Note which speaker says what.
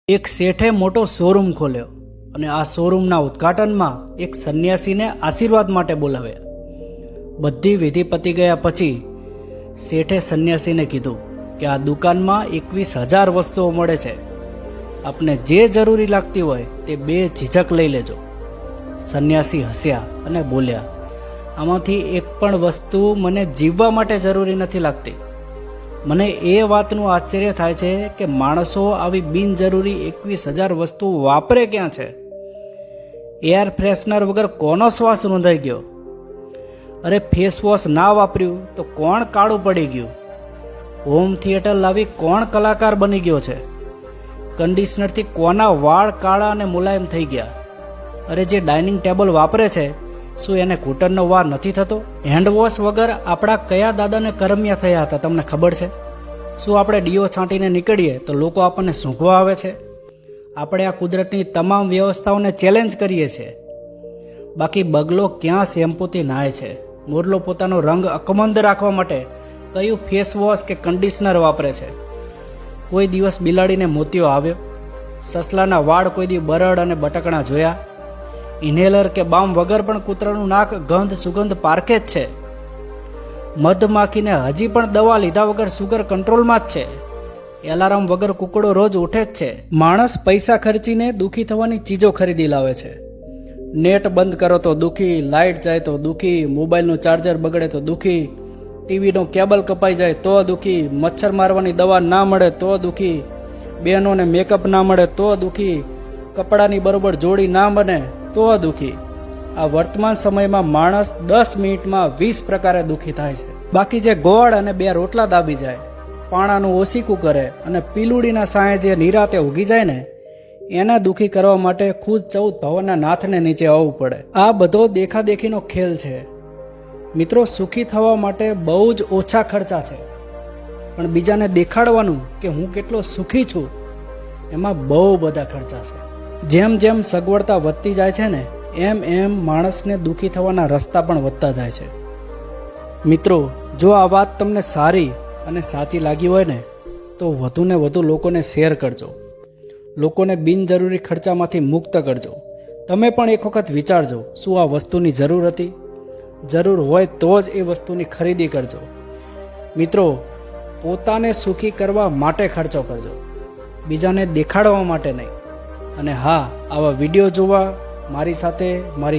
Speaker 1: એક શેઠે મોટો શોરૂમ ખોલ્યો અને આ શોરૂમના ઉદ્ઘાટનમાં એક સંન્યાસીને આશીર્વાદ માટે બોલાવ્યા. બધી વિધિ પતી ગયા પછી શેઠે સંન્યાસીને કીધું કે આ દુકાનમાં 21,000 વસ્તુઓ મળે છે. આપને જે જરૂરી લાગતી હોય તે બે ઝીઝક લઈ લેજો. સંન્યાસી હસ્યા અને બોલ્યા, આમાંથી એક પણ વસ્તુ મને જીવવા માટે જરૂરી નથી લાગતી. મને એ વાતનું આશ્ચર્ય થાય છે કે માણસો આવી બિનજરૂરી 21,000 વસ્તુ વાપરે ક્યાં છે? એર ફ્રેશનર વગર કોનો શ્વાસ રૂંધાઈ ગયો? અરે ફેસ વોશ ના વાપર્યું તો કોણ કાળું પડી ગયું? હોમ થિયેટર લાવી કોણ કલાકાર બની ગયો છે? કન્ડિશનરથી કોના વાળ કાળા અને મુલાયમ થઈ ગયા? અરે જે ડાઇનિંગ ટેબલ વાપરે છે શું એને ઘૂંટણનો વાર નથી થતો? હેન્ડવોશ વગર આપણા કયા દાદાને કરમિયા થયા હતા તમને ખબર છે? શું આપણે ડીઓ છાંટીને નીકળીએ તો લોકો આપણને સૂંઘવા આવે છે? આપણે આ કુદરતની તમામ વ્યવસ્થાઓને ચેલેન્જ કરીએ છીએ. બાકી બગલો ક્યાં શેમ્પૂથી નાહે છે? મોરલો પોતાનો રંગ અકબંધ રાખવા માટે કયું ફેસ વોશ કે કન્ડિશનર વાપરે છે? કોઈ દિવસ બિલાડીને મોતિયો આવ્યો? સસલાના વાળ કોઈ દી બરડ અને બટકણા જોયા? ઇન્હેલર કે બામ વગર પણ કૂતરાનું નાક ગંધ સુગંધ પારખે જ છે. મધમાખીને હજી પણ દવા લીધા વગર સુગર કંટ્રોલમાં જ છે. એલાર્મ વગર કુકડો રોજ ઉઠે જ છે. માણસ પૈસા ખર્ચીને દુઃખી થવાની ચીજો ખરીદી લાવે છે. નેટ બંધ કરો તો દુઃખી, લાઇટ જાય તો દુઃખી, મોબાઈલનું ચાર્જર બગડે તો દુઃખી, ટીવીનો કેબલ કપાઈ જાય તો દુઃખી, મચ્છર મારવાની દવા ના મળે તો દુઃખી, બહેનોને મેકઅપ ના મળે તો દુઃખી, કપડાની બરોબર જોડી ના બને તો દુઃખી. આ વર્તમાન સમયમાં માણસ 10 મિનિટમાં 20 પ્રકારે દુઃખી થાય છે. બાકી જે ગોળ અને 2 રોટલા દાબી જાય, પાણાનું ઓસીકું કરે અને પીલુડીના સાંયે જે નિરાતે ઉગી જાય ને એને દુઃખી કરવા માટે ખુદ 14 ભવનના નાથને નીચે આવવું પડે. આ બધો દેખાદેખીનો ખેલ છે મિત્રો. સુખી થવા માટે બહુ જ ઓછા ખર્ચા છે, પણ બીજાને દેખાડવાનું કે હું કેટલો સુખી છું એમાં બહુ બધા ખર્ચા છે. જેમ જેમ સગવડતા વધતી જાય છે ને એમ એમ માણસને દુઃખી થવાના રસ્તા પણ વધતા જાય છે. મિત્રો, જો આ વાત તમને સારી અને સાચી લાગી હોય ને તો વધુને વધુ લોકોને શેર કરજો. લોકોને બિનજરૂરી ખર્ચામાંથી મુક્ત કરજો. તમે પણ એક વખત વિચારજો, શું આ વસ્તુની જરૂર હતી? જરૂર હોય તો જ એ વસ્તુની ખરીદી કરજો. મિત્રો, પોતાને સુખી કરવા માટે ખર્ચો કરજો, બીજાને દેખાડવા માટે નહીં. અને હા, આવા વિડીયો જોવા મારી સાથે મારી